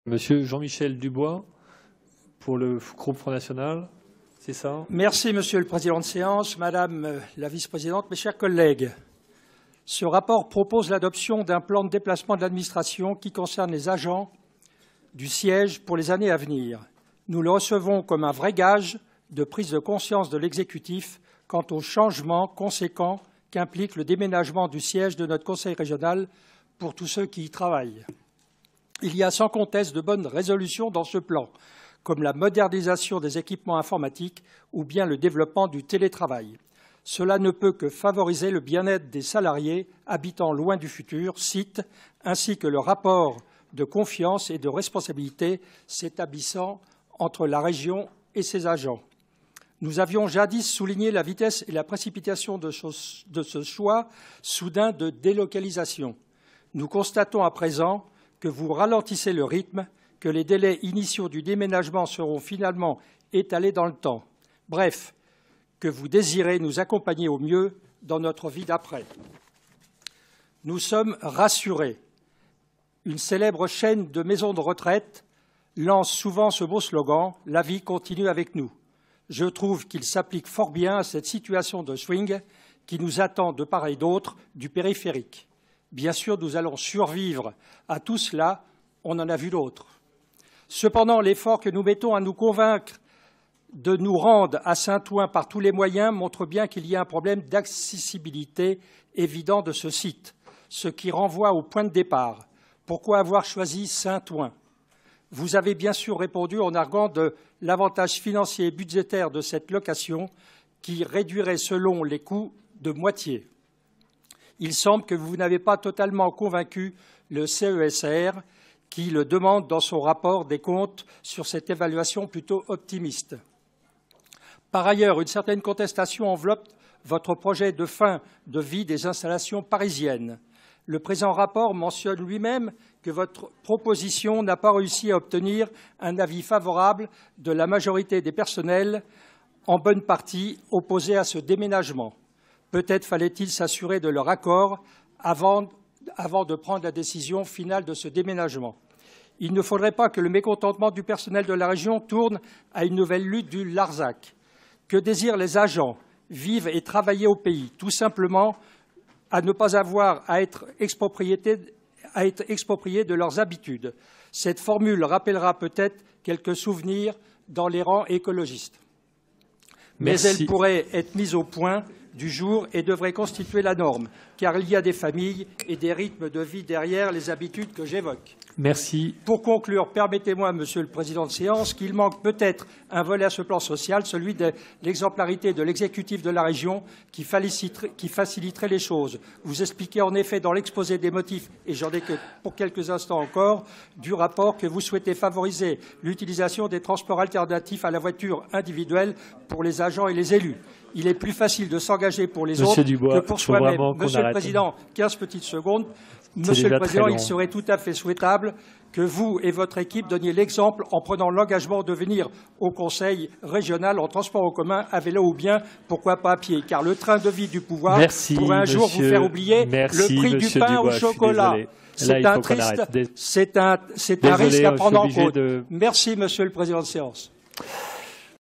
Monsieur Jean-Michel Dubois, pour le groupe Front National, c'est ça? Merci, Monsieur le Président de séance, Madame la Vice-présidente, mes chers collègues. Ce rapport propose l'adoption d'un plan de déplacement de l'administration qui concerne les agents du siège pour les années à venir. Nous le recevons comme un vrai gage de prise de conscience de l'exécutif quant aux changements conséquents qu'implique le déménagement du siège de notre Conseil régional pour tous ceux qui y travaillent. Il y a sans conteste de bonnes résolutions dans ce plan, comme la modernisation des équipements informatiques ou bien le développement du télétravail. Cela ne peut que favoriser le bien-être des salariés habitant loin du futur site, ainsi que le rapport de confiance et de responsabilité s'établissant entre la région et ses agents. Nous avions jadis souligné la vitesse et la précipitation de ce choix soudain de délocalisation. Nous constatons à présent que vous ralentissez le rythme, que les délais initiaux du déménagement seront finalement étalés dans le temps. Bref, que vous désirez nous accompagner au mieux dans notre vie d'après. Nous sommes rassurés. Une célèbre chaîne de maisons de retraite lance souvent ce beau slogan « La vie continue avec nous ». Je trouve qu'il s'applique fort bien à cette situation de swing qui nous attend de part et d'autre du périphérique. Bien sûr, nous allons survivre à tout cela, on en a vu d'autres. Cependant, l'effort que nous mettons à nous convaincre de nous rendre à Saint-Ouen par tous les moyens montre bien qu'il y a un problème d'accessibilité évident de ce site, ce qui renvoie au point de départ. Pourquoi avoir choisi Saint-Ouen? Vous avez bien sûr répondu en arguant de l'avantage financier et budgétaire de cette location qui réduirait selon les coûts de moitié. Il semble que vous n'avez pas totalement convaincu le CESR qui le demande dans son rapport des comptes sur cette évaluation plutôt optimiste. Par ailleurs, une certaine contestation enveloppe votre projet de fin de vie des installations parisiennes. Le présent rapport mentionne lui-même que votre proposition n'a pas réussi à obtenir un avis favorable de la majorité des personnels, en bonne partie opposés à ce déménagement. Peut-être fallait-il s'assurer de leur accord avant de prendre la décision finale de ce déménagement. Il ne faudrait pas que le mécontentement du personnel de la région tourne à une nouvelle lutte du Larzac. Que désirent les agents? Vivre et travailler au pays, tout simplement à ne pas avoir à être expropriés de leurs habitudes. Cette formule rappellera peut-être quelques souvenirs dans les rangs écologistes. Mais elle pourrait être mise au point du jour et devrait constituer la norme, car il y a des familles et des rythmes de vie derrière les habitudes que j'évoque. Merci. Pour conclure, permettez-moi, Monsieur le Président de séance, qu'il manque peut-être un volet à ce plan social, celui de l'exemplarité de l'exécutif de la région qui faciliterait les choses. Vous expliquez en effet dans l'exposé des motifs, et j'en ai que pour quelques instants encore, du rapport que vous souhaitez favoriser l'utilisation des transports alternatifs à la voiture individuelle pour les agents et les élus. Il est plus facile de s'engager pour les autres que pour soi-même. Monsieur le Président, 15 petites secondes. Monsieur le Président, il serait tout à fait souhaitable que vous et votre équipe donniez l'exemple en prenant l'engagement de venir au Conseil régional en transport en commun, à vélo ou bien, pourquoi pas à pied. Car le train de vie du pouvoir pourrait un jour vous faire oublier le prix du pain au chocolat. C'est un risque à prendre en compte. Merci, Monsieur le Président de séance.